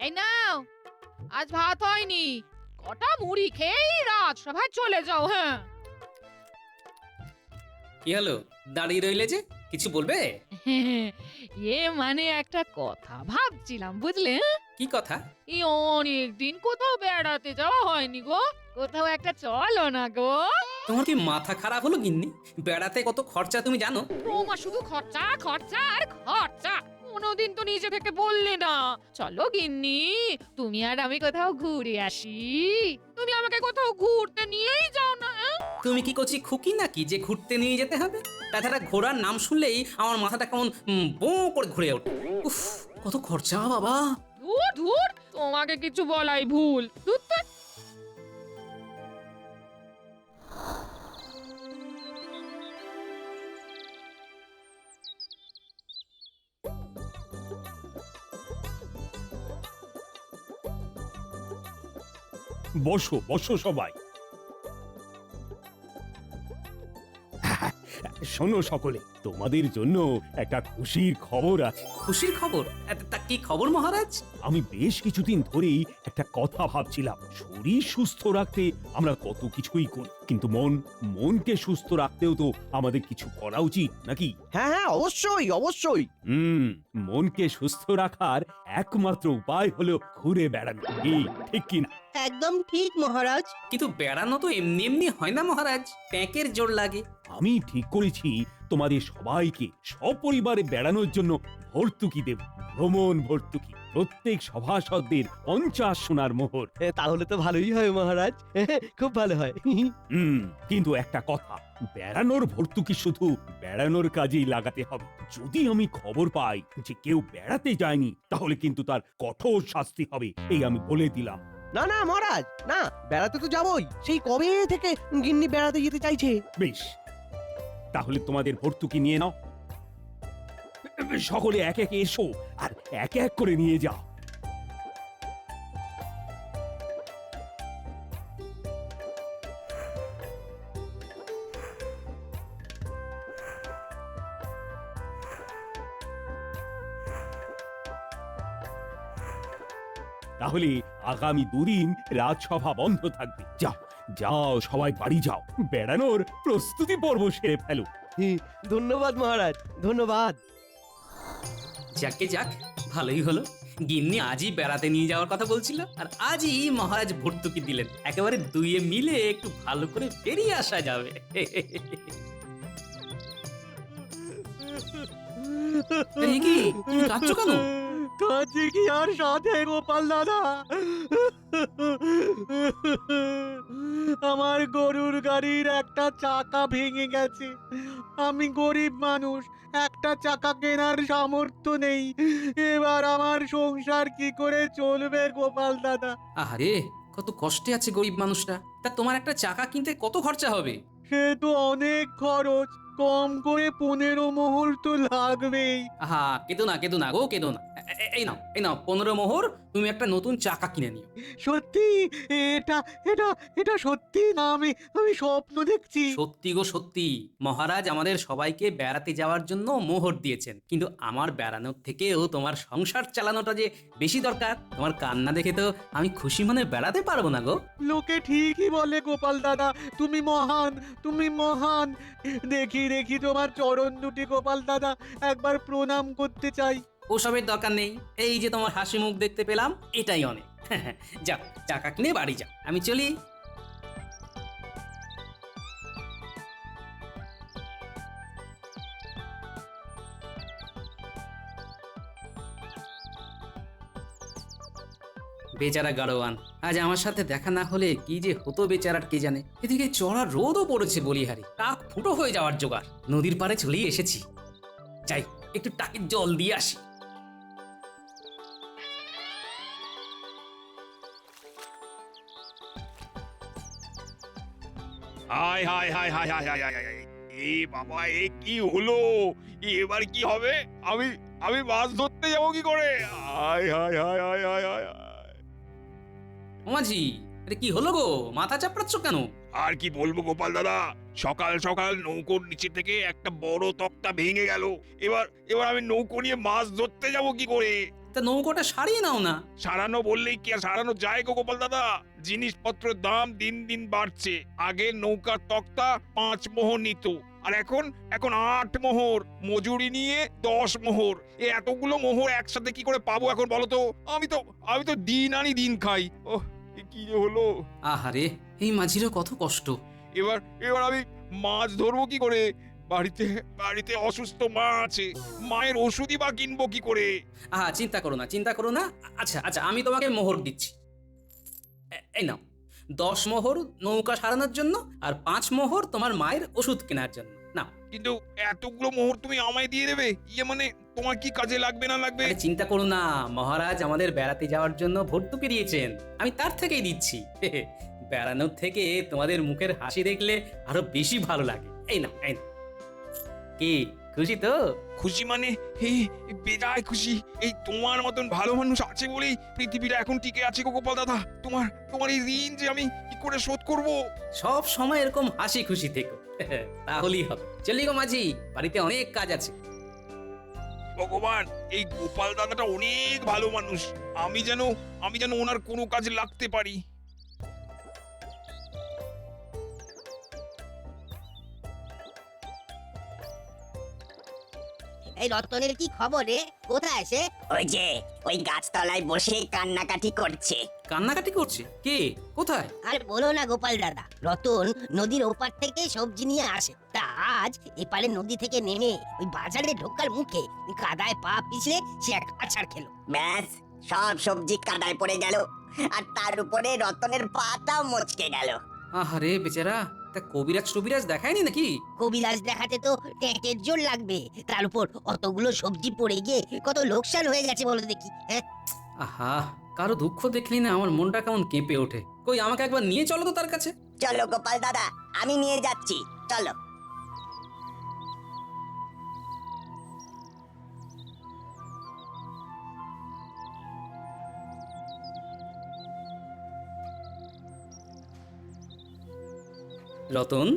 এই নাও, আজ ভাত হয়নি। কটা মুড়ি খেয়েই রাজসভায় চলে যাও। হ্যাঁ। কি হলো, দাঁড়িয়ে রইলে যে? কিছু বলবে? মানে একটা কথা ভাবছিলাম, বুঝলে? কি কথা? এই অনেকদিন কোথাও বেড়াতে যাওয়া হয়নি গো। কোথাও একটা চলো না গো। তোমার কি মাথা খারাপ হলো গিন্নি? বেড়াতে কত খরচা তুমি জানো? তোমার শুধু খরচা খরচা আর খরচা। কোনোদিন তো নিজে থেকে বললে না চলো গিন্নি, তুমি আর আমি কোথাও ঘুরে আসি। তুমি আমাকে কোথাও ঘুরতে নিয়েই যাও না। তুমি কি কচি খুকি নাকি যে ঘুরতে নিয়ে যেতে হবে? তাছাড়া ঘোড়ার নাম শুনলেই আমার মাথাটা কেমন বো করে ঘুরে ওঠে। উফ, কত খরচা বাবা। ধুর ধুর, তোমাকে কিছু বলাই ভুল। ধুর, ধ্যাৎ। বসো বসো সবাই। শোনো সকলে, তোমাদের জন্য একটা খুশির খবর আছে। খুশির খবর? তা কি খবর মহারাজ? আমি বেশ কিছুদিন ধরেই একটা কথা ভাবছিলাম। শরীর সুস্থ রাখতে আমরা কত কিছুই করি, কিন্তু মনকে সুস্থ রাখতেও তো আমাদের কিছু করা উচিত নাকি? হ্যাঁ হ্যাঁ, অবশ্যই অবশ্যই। মনকে সুস্থ রাখার একমাত্র উপায় হলো ঘুরে বেড়ানো। কি ঠিক কিনা? একদম ঠিক মহারাজ। কিন্তু বেড়ানো তো এমনি এমনি হয় না মহারাজ, প্যাঁকের জোর লাগে। আমি ঠিক করেছি তোমাদের সবাইকে সপরিবারে বেড়ানোর জন্য ভর্তুকি দেব, ভ্রমণ ভর্তুকি। প্রত্যেক সভাসদদের 50 সোনার মোহর। তাহলে তো ভালোই হয় মহারাজ, খুব ভালো হয়। কিন্তু একটা কথা, বেড়ানোর ভর্তুকি শুধু বেড়ানোর কাজেই লাগাতে হবে। যদি আমি খবর পাই যে কেউ বেড়াতে যায়নি, তাহলে কিন্তু তার কঠোর শাস্তি হবে, এই আমি বলে দিলাম। না না মহারাজ, না, বেড়াতে তো যাবই। সেই কবে থেকে গিন্নি বেড়াতে যেতে চাইছে। বেশ, তাহলে তোমাদের ভর্তুকি নিয়ে নাও। সকলে এক একে এসো আর এক এক করে নিয়ে যাও। তাহলে আগামী দুদিন রাজসভা বন্ধ থাকবে। যাও যাও, সবাই বাড়ি যাও, বেড়ানোর প্রস্তুতি পর্ব সেরে ফেলো। ধন্যবাদ মহারাজ, ধন্যবাদ। যাকে যাক, ভালোই হলো। গিন্নি আজই বেড়াতে নিয়ে যাওয়ার কথা বলছিল, আর আজই মহারাজ ভর্তুকি দিলেন। একেবারে দুইয়ে মিলে একটু ভালো করে বেরিয়ে আসা যাবে। এই কি, তুমি কাঁদছো কেন? কাঁদছি কি আর সাথে গোপাল দাদা, আমার গরুর গাড়ির একটা চাকা ভেঙে গেছে। আমি গরিব মানুষ, একটা চাকা কেনার সামর্থ্য নেই। এবার আমার সংসার কি করে চলবে গোপাল দাদা? আরে, কত কষ্টে আছে গরিব মানুষটা। তা তোমার একটা চাকা কিনতে কত খরচা হবে? সে তো অনেক খরচ, কম করে 15 মোহর তো লাগবেই। আহা, কেঁদো না কেঁদো না গো, কেঁদো না। এই নাও 15 মোহর, তুমি একটা নতুন চাকা কিনে নিও। সত্যি? এটা এটা এটা সত্যি না আমি আমি স্বপ্ন দেখছি? সত্যি গো সত্যি, মহারাজ আমাদের সবাইকে বেড়াতে যাওয়ার জন্য মোহর দিয়েছেন। কিন্তু আমার বেড়ানোর থেকেও তোমার সংসার চালানোটা যে বেশি দরকার। তোমার কান্না দেখে তো আমি খুশি মনে বেড়াতে পারবো না গো। লোকে ঠিকই বলে গোপাল দাদা, তুমি মহান, তুমি মহান। দেখি দেখি তোমার চরণ দুটি গোপাল দাদা, একবার প্রণাম করতে চাই। ওসবের দরকার নেই, এই যে তোমার হাসি মুখ দেখতে পেলাম, এটাই অনেক। যাও, চাকা কিনে বাড়ি যাও, আমি চলি। বেচারা গাড়োয়ান, আজ আমার সাথে দেখা না হলে কি যে হতো বেচারার কে জানে। এদিকে চড়া রোদও পড়েছে বলিহারি, টাক ফুটো হয়ে যাওয়ার জোগাড়। নদীর পাড়ে চলেই এসেছি, যাই একটু টাকের জল দিয়ে আসি। হায় হায় হায় হায় হায় হায় হায় হায়। এ বাবা, এ কি হলো? এবার কি হবে? আমি আমি মাছ ধরতে যাবো কি করে? হায় হায় হায় হায় হায় হায় হায়। মাঝি, আরে কি হলো গো, মাথা চাপড়াচ্ছ কেন? আর কি বলবো গোপাল দাদা, সকাল সকাল নৌকোর নিচে থেকে একটা বড় তক্তা ভেঙে গেল। এবার এবার আমি নৌকো নিয়ে মাছ ধরতে যাব কি করে? তা নৌকোটা সারিয়ে নাও না। সারানো বললেই কি আর সারানো যায় গো গোপাল দাদা? জিনিসপত্রের দাম দিন দিন বাড়ছে। আগে নৌকার তক্তা 5 মোহর নিত, আর এখন এখন 8 মোহর, মজুরি নিয়ে 10 মোহর। এতগুলো মোহর একসাথে কি করে পাবো এখন বলো তো? আমি তো দিন আনি দিন খাই। ওহ, এ কি যে হলো! আহারে, এই মাঝিরও কত কষ্ট। এবার এবার আমি মাছ ধরবো কি করে? বাড়িতে বাড়িতে অসুস্থ মা আছে, মায়ের ওষুধই বা কিনবো কি করে? আহা, চিন্তা করো না, চিন্তা করো না। আচ্ছা আচ্ছা, আমি তোমাকে মোহর দিচ্ছি। এই নাও, 10 মোহর নৌকা সারানোর জন্য, আর 5 মোহর তোমার মায়ের ওষুধ কেনার জন্য। নাও। কিন্তু এতগুলো মোহর তুমি আমায় দিয়ে দেবে? ইয়ে মানে তোমার কি কাজে লাগবে না লাগবে? আরে চিন্তা করো না, মহারাজ আমাদের বেড়াতে যাওয়ার জন্য ভর্তুকি দিয়েছেন, আমি তার থেকেই দিচ্ছি। বেড়ানোর থেকে তোমাদের মুখের হাসি দেখলে আরো বেশি ভালো লাগে। এই নাও, এই নাও। কি খুশি তো? খুশি মানে এই বেজায় খুশি। এই তোমার মতন ভালো মানুষ আছে বলেই পৃথিবীটা এখন টিকে আছে গো গোপাল দাদা। তোমার এই ঋণ যে আমি কি করে শোধ করব? সব সময় এরকম হাসি খুশি থেকো, তাহলেই হবে। চলি গো মাঝি, বাড়িতে অনেক কাজ আছে। ভগবান, এই গোপাল দাদাটা অনেক ভালো মানুষ। আমি যেন ওনার কোনো কাজে লাগতে পারি। এই রতনের কি খবর রে? কোথায় সে? ওই যে ওই গাছতলায় বসে কান্নাকাটি করছে। কান্নাকাটি করছে? কে? কোথায়? আর বলো না গোপাল দাদা, রতন নদীর ওপার থেকে সবজি নিয়ে আসে। তা আজ এপারে নদী থেকে নেমে ওই বাজারে ঢোকার মুখে কাদায় পা পিছলে সে এক আছাড় খেলো। ব্যাস, সব সবজি কাদায় পড়ে গেল, আর তার উপরে রতনের পাটাও মচকে গেল। আহারে বেচারা, তা কবিরাজ টবিরাজ দেখায়নি নাকি? কবিরাজ দেখাতে তো টেকের জোর লাগবে, তার উপর অতগুলো সবজি পড়ে গিয়ে কত লোকসান হয়ে গেছে বলো দেখি। হ্যাঁ, আহা, কারো দুঃখ দেখলি না আমার মনটা কেমন কেঁপে ওঠে। কই, আমাকে একবার নিয়ে চলো তো তার কাছে। চলো গোপাল দাদা, আমি নিয়ে যাচ্ছি, চলো। রতন,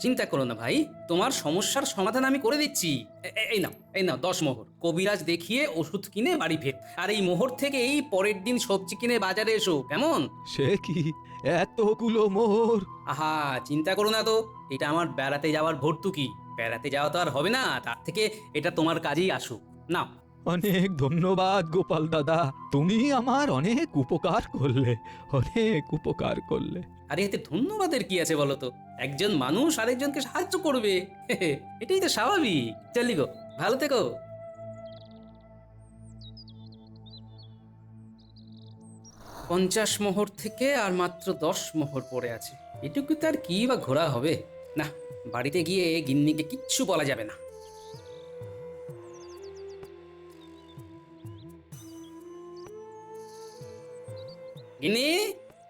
চিন্তা করো না ভাই, তোমার সমস্যার সমাধান আমি করে দিচ্ছি। এই নাও 10 মোহর। কবিরাজ দেখিয়ে ওষুধ কিনে বাড়ি ফের, আর এই মোহর থেকে এই পরের দিন সবজি কিনে বাজারে এসো, কেমন? সে কি এতগুলো মোহর? আহা, চিন্তা করো না তো, এটা আমার বেড়াতে যাওয়ার ভর্তুকি। বেড়াতে যাওয়া তো আর হবে না, তার থেকে এটা তোমার কাজেই আসুক। নাও। অনেক ধন্যবাদ গোপাল দাদা, তুমি আমার অনেক উপকার করলে, অনেক উপকার করলে। আরে এতে ধন্যবাদের কি আছে বলো তো? একজন মানুষ আরেকজনকে সাহায্য করবে, এটাই তো স্বাভাবিক। চলি গো, ভালো থেকো। 50 মোহর থেকে আর মাত্র 10 মোহর পড়ে আছে। এটুকু তার কি বা ঘোরা হবে? না, বাড়িতে গিয়ে গিন্নিকে কিচ্ছু বলা যাবে না। গিন্নি,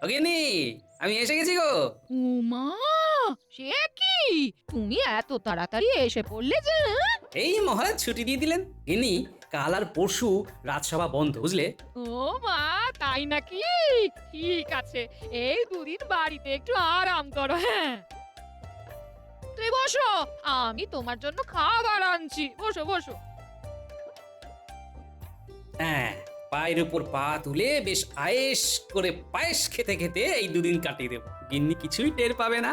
ও গিন্নি, আমি এসে গেছি গো। উমা, সে কি? তুমি এত তাড়াতাড়ি এসে পড়লে যে? এই মহারাজ ছুটি দিয়ে দিলেন। গিন্নি, কাল আর পরশু রাজসভা বন্ধ, বুঝলে? ও মা, তাই নাকি? ঠিক আছে, এই দুদিন বাড়িতে একটু আরাম করো। হ্যাঁ, তুই বসো, আমি তোমার জন্য খাবার আনছি। বসো বসো। হ্যাঁ, পায়ের উপর পা তুলে বেশ আয়েশ করে পায়েস খেতে খেতে এই দুদিন কাটিয়ে দেব। গিন্নি কিছুই টের পাবে না।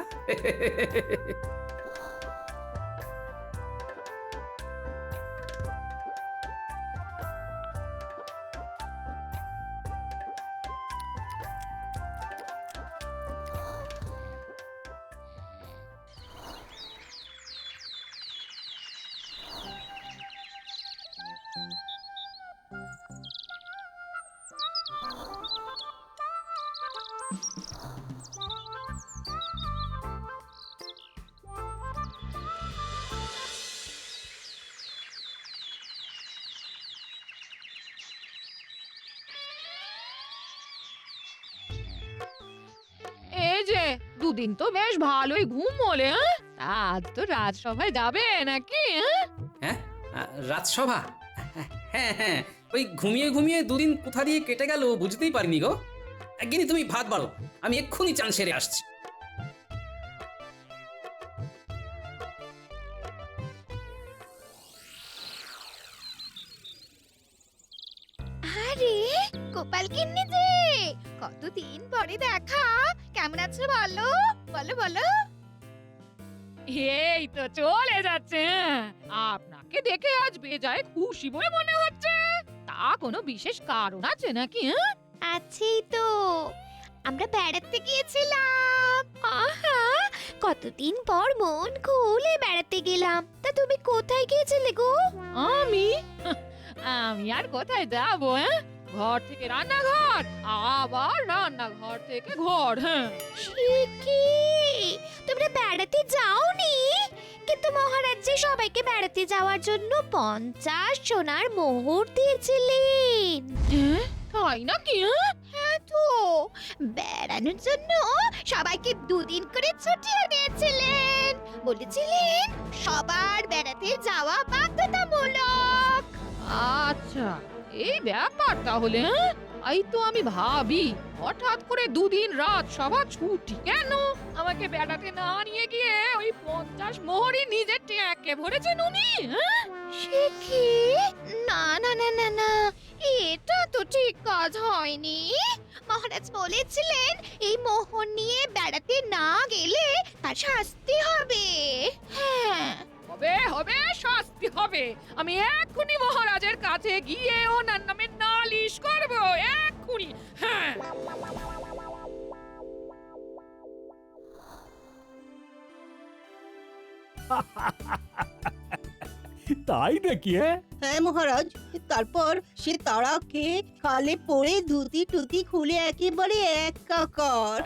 এই যে দুদিন তো বেশ ভালোই ঘুম হলে। আজ তো রাজসভায় যাবে নাকি? হ্যাঁ, রাজসভা? হ্যাঁ হ্যাঁ, ওই ঘুমিয়ে ঘুমিয়ে দুদিন কোথা দিয়ে কেটে গেল বুঝতেই পারিনি গো। গিনি তুমি ভাত বাড়ো, আমি এক্ষুনি চান সেরে আসছি। আরে গোপাল কিন্নি যে কতদিন পরে দেখা, কেমন আছো বলো বলো বলো। এই তো চলে যাচ্ছে। আপনাকে দেখে আজ বেজায় খুশি বলে মনে হচ্ছে। তা কোনো বিশেষ কারণ আছে নাকি? আছি তো, আমরা বেড়াতে গিয়েছিলাম। আহা, কতদিন পর মন খুলে বেড়াতে গেলাম। তা তুমি কোথায় গিয়েছিলে গো? আমি আমি আর কোথায় যাবো? ঘর থেকে রান্নাঘর, আবার রান্নাঘর থেকে ঘর। হ্যাঁ, সে কি, তোমরা বেড়াতে যাওনি? কিন্তু মহারাজ যে সবাইকে বেড়াতে যাওয়ার জন্য 50 সোনার মোহর দিয়েছিলেন। তাই নাকি? হ্যাঁ তো, বেড়ানোর জন্য সবাইকে 2 দিন করে ছুটিও দিয়েছিলেন। বলেছিলেন সবার বেড়াতে যাওয়া বাধ্যতামূলক। আচ্ছা, এই ব্যাপার তাহলে। এই তো আমি ভাবি হঠাৎ করে 2 দিন রাত সভা ছুটি কেন? আমাকে বেড়াতে না নিয়ে গিয়ে ওই 50 মোহরই নিজের ট্যাঁকে ভরেছেন উনি। সে কি, না না না না না, এটা তো ঠিক কাজ হয়নি। মহারাজ বলেছিলেন এই মোহর নিয়ে বেড়াতে না গেলে তার শাস্তি হবে। হ্যাঁ, হবে হবে, শাস্তি হবে। আমি এক্ষুনি মহারাজের কাছে গিয়ে ওনার নামে নালিশ করব, এক্ষুনি। হ্যাঁ, তাই নাকি? হ্যাঁ, হ্যাঁ মহারাজ, তারপর সে তারা খেয়ে খালে পড়ে ধুতি টুতি খুলে একেবারে একাকার।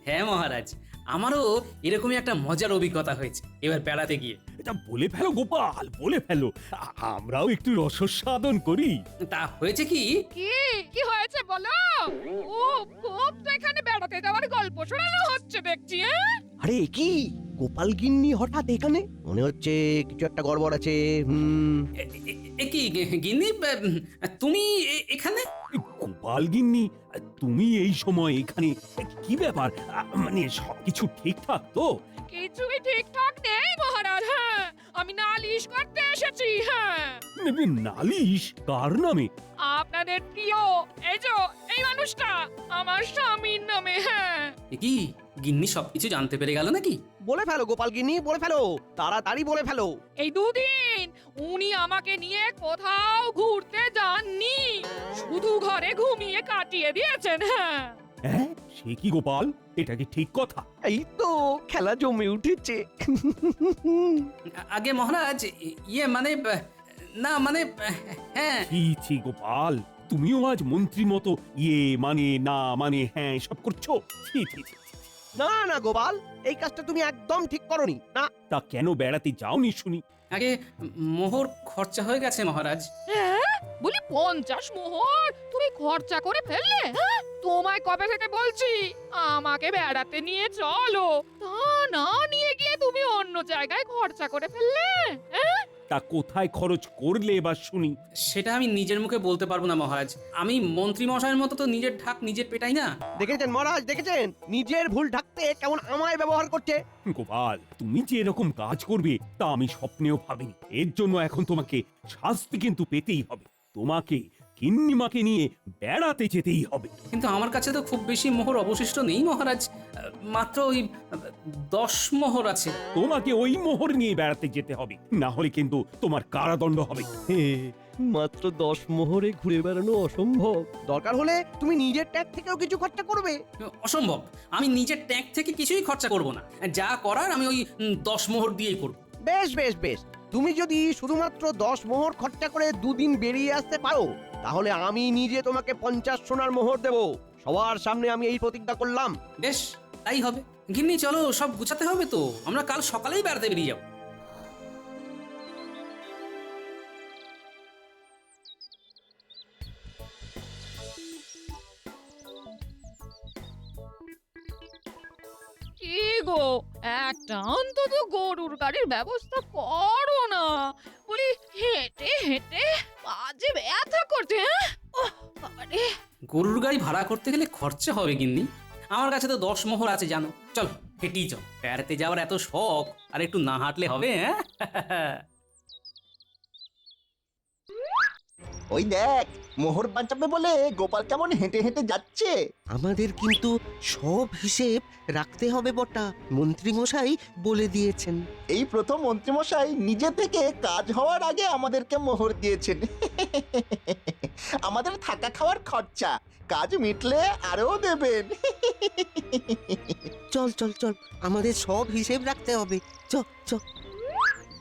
হ্যাঁ মহারাজ, আমারও এরকমই একটা মজার অভিজ্ঞতা হয়েছে এবার বেড়াতে গিয়ে। এটা বলে ফেলো গোপাল, বলে ফেলো। আমরাও একটু রসস্বাদন করি। তা হয়েছে কি, কি কি হয়েছে বলো? ও, খুব তো এখানে বেড়াতে যাওয়ার গল্প শোনানো হচ্ছে দেখছি। আরে কি গোপাল গিন্নি হঠাৎ এখানে? মনে হচ্ছে কিছু একটা গড়বড় আছে। এ কি গিন্নি, তুমি এখানে? গোপাল গিন্নি, তুমি এই সময় এখানে? কি ব্যাপার? মানে সবকিছু ঠিকঠাক তো? কিছুই ঠিকঠাক নেই মহারাজ। হ্যাঁ, আমি নালিশ করতে এসেছি। হ্যাঁ, নালিশ কার নামে? আপনাদের প্রিয় এই মানুষটা আমার স্বামীর নামে। হ্যাঁ, এ কি গিন্নি সবকিছু জানতে পেরে গেল নাকি? বলে ফেলো গোপাল গিন্নি, বলে ফেলো, তাড়াতাড়ি বলে ফেলো। এই 2 দিন উনি আমাকে নিয়ে কোথাও ঘুরতে যাননি, শুধু ঘরে ঘুমিয়ে কাটিয়ে দিয়েছেন। হ্যাঁ, হ্যাঁ, সে কি গোপাল, এটা কি ঠিক কথা? এই তো খেলা জমে উঠেছে। আগে মহারাজ, ইয়ে মানে না মানে হ্যাঁ। ছি গোপাল, তুমিও আজ মন্ত্রী মতো ইয়ে মানে না মানে হ্যাঁ সব করছো। ছি ছি ছি। না না গোপাল, এই কাজটা তুমি একদম ঠিক করনি। না, তা কেন বেড়াতে যাওনি শুনি? আগে মোহর খরচা হয়ে গেছে মহারাজ। হ্যাঁ, বলি 50 মোহর তুমি খরচা করে ফেললে? হ্যাঁ, তোমায় কবে থেকে বলছি আমাকে বেড়াতে নিয়ে চলো, তা না নিয়ে গিয়ে তুমি অন্য জায়গায় খরচা করে ফেললে। হ্যাঁ, তা কোথায় খরচ করলে এবার শুনি? সেটা আমি নিজের মুখে বলতে পারবো না মহারাজ। আমি মন্ত্রী মশাইয়ের মতো তো নিজের ঢাক নিজে পেটাই না। দেখেছেন মহারাজ, দেখেছেন নিজের ভুল ঢাকতে কেমন আমায় ব্যবহার করছে। গোপাল, তুমি যে এরকম কাজ করবে তা আমি স্বপ্নেও ভাবিনি। এর জন্য এখন তোমাকে শাস্তি কিন্তু পেতেই হবে। তোমাকে গিন্নিমাকে নিয়ে বেড়াতে যেতেই হবে। কিন্তু আমার কাছে তো খুব বেশি মোহর অবশিষ্ট নেই মহারাজ, মাত্র ওই 10 মোহর আছে। তোমাকে ওই মোহর নিয়ে বেড়াতে যেতে হবে, না হলে কিন্তু তোমার কারাদণ্ড হবে। মাত্র 10 মোহরে ঘুরে বেড়ানো অসম্ভব। দরকার হলে তুমি নিজের ট্যাগ থেকেও কিছু খরচা করবে। অসম্ভব, আমি নিজের ট্যাঙ্ক থেকে কিছুই খরচা করব না। যা করার আমি ওই 10 মোহর দিয়েই করব। বেশ বেশ বেশ, তুমি যদি শুধুমাত্র 10 মোহর খরচা করে 2 দিন বেরিয়ে আসতে পারো, তাহলে আমি নিজে তোমাকে 50 সোনার মোহর দেব। সবার সামনে আমি এই প্রতিজ্ঞা করলাম। বেশ, তাই হবে। গিন্নি চলো, সব গুছাতে হবে তো, আমরা কাল সকালেই বেড়াতে বেরিয়ে যাব। কি গো, একটা অন্তত গরুর গাড়ির ব্যবস্থা করো না। বলি হেঁটে হেঁটে পা যে ব্যথা করছে। হ্যাঁ, ওহ বাবারে। গরুর গাড়ি ভাড়া করতে গেলে খরচা হবে গিন্নি। আমার কাছে তো 10 মোহর আছে জানো। চল হেঁটেই চল, বেড়াতে যাওয়ার এত শখ, আর একটু না হাঁটলে হবে? হ্যাঁ ওই দেখ, মোহর বাঁচাবে বলে গোপাল কেমন হেঁটে হেঁটে যাচ্ছে। আমাদের কিন্তু সব হিসেব রাখতে হবে বটা, মন্ত্রী মশাই বলে দিয়েছেন। এই প্রথম মন্ত্রীমশাই নিজে থেকে কাজ হওয়ার আগে আমাদেরকে মোহর দিয়েছেন। আমাদের থাকা খাওয়ার খরচা কাজ মিটলে আরো দেবেন। চল চল চল, আমাদের সব হিসেব রাখতে হবে। চ চ।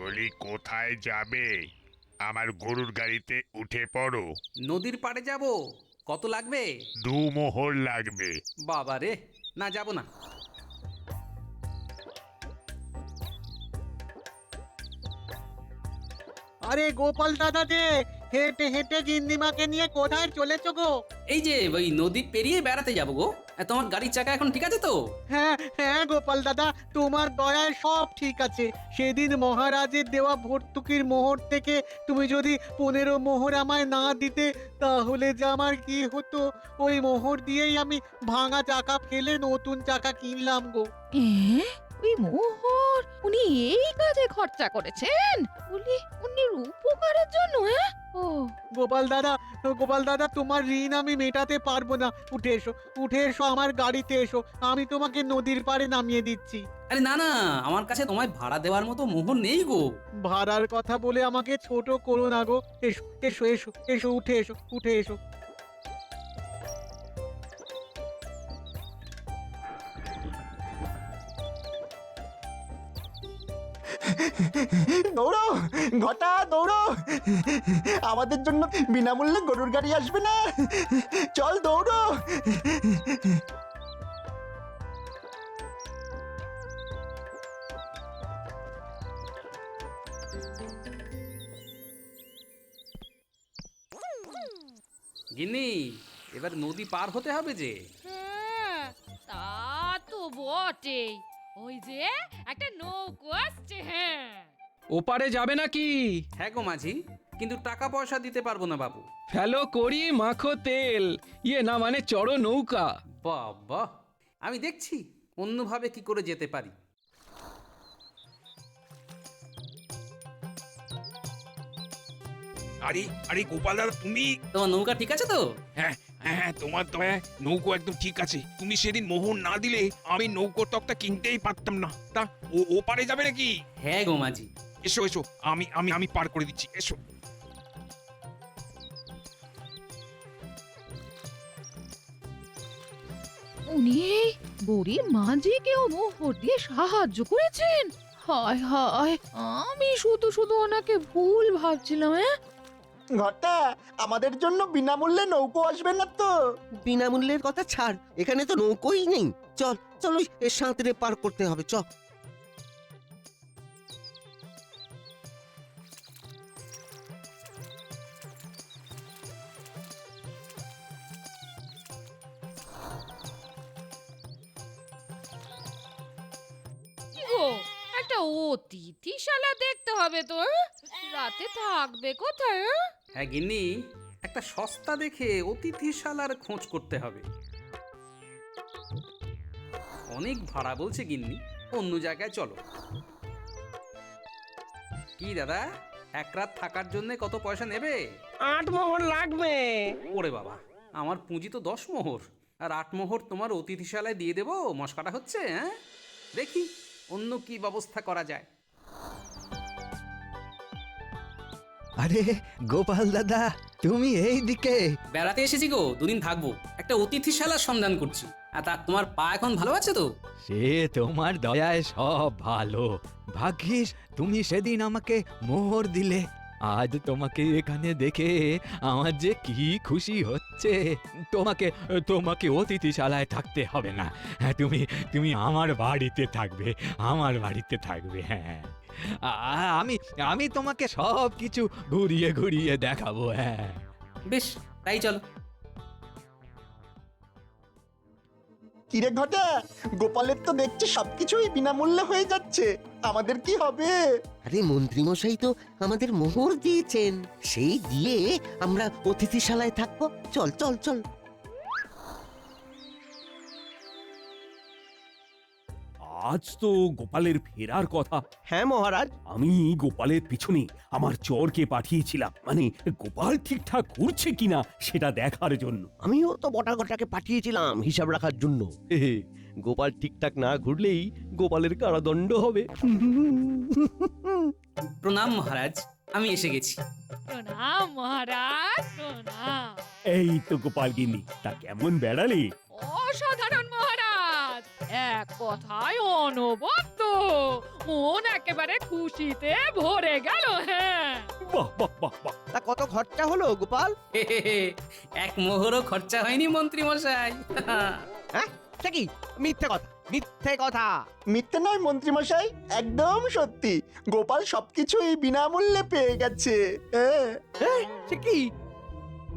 বলি কোথায় যাবে? আমার গরুর গাড়িতে উঠে পড়ো। নদীর পাড়ে যাব। কত লাগবে? 2 মোহর লাগবে। বাবা রে, না যাব না। আরে গোপাল দাদা যে হেঁটে হেঁটে গিন্নিমাকে নিয়ে কোথায় চলেছো গো? এই যে ওই নদী পেরিয়ে বেড়াতে যাবো গো। তোমার গাড়ির চাকা এখন ঠিক আছে তো? হ্যাঁ হ্যাঁ গোপাল দাদা, তোমার দয়ায় সব ঠিক আছে। সেদিন মহারাজের দেওয়া ভর্তুকির মোহর থেকে তুমি যদি 15 মোহর আমায় না দিতে, তাহলে যে আমার কি হতো। ওই মোহর দিয়েই আমি ভাঙা চাকা ফেলে নতুন চাকা কিনলাম গো। ওই মোহর উনি এই কাজে খরচা করেছেন? বলি উনির উপকারের জন্য? হ্যাঁ, ও গোপাল দাদা তোমার ঋণ আমি মেটাতে পারবো না। উঠে এসো আমার গাড়িতে এসো, আমি তোমাকে নদীর পাড়ে নামিয়ে দিচ্ছি। আরে না না, আমার কাছে তোমায় ভাড়া দেওয়ার মতো মোহর নেই গো। ভাড়ার কথা বলে আমাকে ছোট করো না গো। এসো এসো এসো এসো, উঠে এসো। দৌড়ো ঘটা, দৌড়ো। আমাদের জন্য বিনামূল্যে গরুর গাড়ি আসবে না? চল দৌড়ো। গিন্নি, এবার নদী পার হতে হবে যে। হ্যাঁ, তা তো বটেই। ওই যে একটা নৌকো আসছে। হ্যাঁ, ওপারে যাবে নাকি? হ্যাঁ গো মাঝি, কিন্তু টাকা পয়সা দিতে পারবো না বাবু। ফেলো করি মাখো তেল, ইয়ে না মানে চড়ো নৌকা। বাবা, আমি দেখছি অন্যভাবে কি করে যেতে পারি। আরে আরে গোপাল দাদা, তুমি? তোমার নৌকা ঠিক আছে তো? হ্যাঁ হ্যাঁ, তোমার দয়ায় নৌকো একদম ঠিক আছে। তুমি সেদিন মোহর না দিলে আমি নৌকোর তক্তা কিনতেই পারতাম না। তা ও পারে যাবে নাকি? হ্যাঁ গো মাঝি। এসো এসো, আমি পার করে দিচ্ছি, এসো। উনি গরিব মাঝিকেও মোহর দিয়ে সাহায্য করেছেন। হায় হায়, আমি শুধু ওনাকে ভুল ভাবছিলাম। হ্যাঁ, ঘটা, আমাদের জন্য বিনামূল্যে নৌকো আসবে না তো? বিনামূল্যের কথা ছাড়, এখানে তো নৌকোই নেই। চল চল, ওই সাঁতরে পার করতে হবে। চ। কি গো, একটা অতিথিশালা দেখতে হবে তো। রাতে থাকবে কোথায়? হ্যাঁ গিন্নি, একটা সস্তা দেখে অতিথিশালার খোঁজ করতে হবে। অনেক ভাড়া বলছে গিন্নি, অন্য জায়গায় চলো। কি দাদা, এক রাত থাকার জন্য কত পয়সা নেবে? 8 মোহর লাগবে। ওরে বাবা, আমার পুঁজি তো 10 মোহর, আর 8 মোহর তোমার অতিথিশালায় দিয়ে দেবো। মস্কাটা হচ্ছে? হ্যাঁ, দেখি অন্য কি ব্যবস্থা করা যায়। আরে গোপাল দাদা, তুমি এই দিকে? বেড়াতে এসেছি গো, 2 দিন থাকবো। একটা অতিথিশালার সন্ধান করছি। আর তা তোমার পা এখন ভালো আছে তো? সে তোমার দয়ায় সব ভালো। ভাগ্যিস তুমি সেদিন আমাকে মোহর দিলে। আজ তোমাকে এখানে দেখে আমার যে কি খুশি হচ্ছে। তোমাকে অতিথিশালায় থাকতে হবে না। হ্যাঁ, তুমি আমার বাড়িতে থাকবে। হ্যাঁ, আমি তোমাকে সব কিছু ঘুরিয়ে দেখাবো। হ্যাঁ, বেশ, তাই চলো। কিরে ঘটা, গোপালের তো দেখছি সবকিছুই বিনামূল্যে হয়ে যাচ্ছে। আমাদের কি হবে? আরে মন্ত্রী মশাই তো আমাদের মোহর দিয়েছেন, সেই দিয়ে আমরা অতিথিশালায় থাকবো। চল চল চল। আজ তো গোপালের ফেরার কথা। হ্যাঁ মহারাজ। আমি গোপালের পিছনে আমার চোরকে পাঠিয়েছিলাম, মানে গোপাল ঠিকঠাক ঘুরছে কিনা সেটা দেখার জন্য। আমিও তো বটাঘটাকে পাঠিয়েছিলাম হিসাব রাখার জন্য। গোপাল ঠিকঠাক না ঘুরলেই গোপালের কারাদণ্ড হবে। প্রণাম মহারাজ, আমি এসে গেছি। প্রণাম মহারাজ, প্রণাম। এই তো গোপাল গিন্নি, তা কেমন বেড়ালে? অসাধারণ মহারাজ, এক কথায় অনবদ্য। মন একেবারে খুশিতে ভরে গেল। হ্যাঁ, বাহ বাহ বাহ বাহ। তা কত খরচা হলো গোপাল? এক মোহরও খরচা হয়নি মন্ত্রী মশাই। হ্যাঁ সে কি? মিথ্যে কথা, মিথ্যে কথা। মিথ্যে নয় মন্ত্রী মশাই, একদম সত্যি। গোপাল সবকিছুই বিনামূল্যে পেয়ে গেছে। সে কি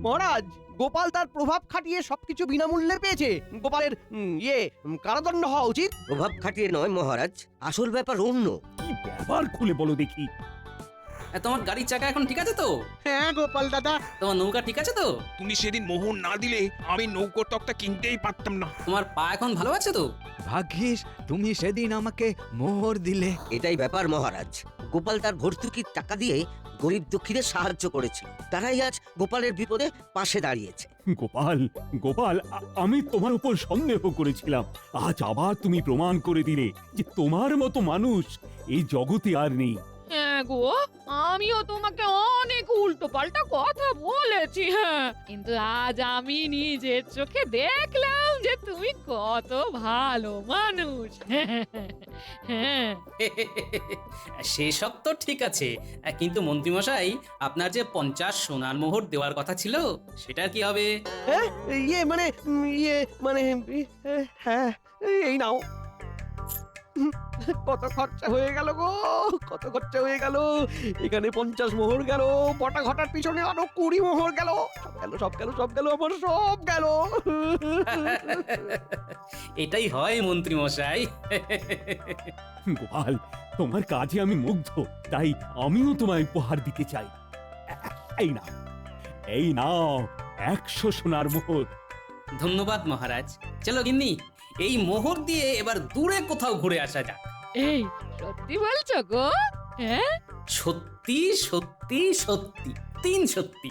মহারাজ, গোপাল তার প্রভাব খাটিয়ে সবকিছু বিনামূল্যে পেয়েছে? গোপালের কারাদণ্ড হওয়া উচিত। প্রভাব খাটিয়ে নয় মহারাজ, আসল ব্যাপার অন্য। কি ব্যাপার খুলে বলো দেখি। তোমার গাড়ির চাকা এখন ঠিক আছে তো? হ্যাঁ গোপাল দাদা। তোমার নৌকা ঠিক আছে তো? তুমি সেদিন মোহর না দিলে আমি নৌকো তক্তা কিনতেই পারতাম না। তোমার পা এখন ভালো আছে তো? ভাগ্যিস তুমি সেদিন আমাকে মোহর দিলে। এটাই ব্যাপার মহারাজ, গোপাল তার ভর্তুকির টাকা দিয়ে গরিব দুঃখীদের সাহায্য করেছিল, তারাই আজ গোপালের বিপদে পাশে দাঁড়িয়েছে। গোপাল গোপাল, আমি তোমার উপর সন্দেহ করেছিলাম। আজ আবার তুমি প্রমাণ করে দিলে যে তোমার মতো মানুষ এই জগতে আর নেই। হ্যাঁ গো, আমিও তোমাকে অনেক উল্টো পাল্টা কথা বলেছি। হ্যাঁ, কিন্তু আজ আমি নিজের চোখে দেখলাম যে তুমি কত ভালো মানুষ। হ্যাঁ, সেসব তো ঠিক আছে, কিন্তু মন্ত্রী মশাই, আপনার যে 50 সোনার মোহর দেওয়ার কথা ছিল, সেটা কি হবে? হ্যাঁ হ্যাঁ, এই নাও। কত খরচা হয়ে গেল গো, কত খরচা হয়ে গেল। এখানে 50 মোহর গেল, বটা ঘটার পিছনে আরো 20 মোহর গেল। সব গেল আমার সব গেল। এটাই হয় মন্ত্রী মশাই। গোপাল, তোমার কাজে আমি মুগ্ধ, তাই আমিও তোমায় উপহার দিতে চাই। এই নাও, এই নাও 100 সোনার মোহর। ধন্যবাদ মহারাজ। চলো গিন্নি, এই মোহর দিয়ে এবার দূরে কোথাও ঘুরে আসা যাক। এই সত্যি বলছো গো? হ্যাঁ, সত্যি সত্যি সত্যি, 3 সত্যি।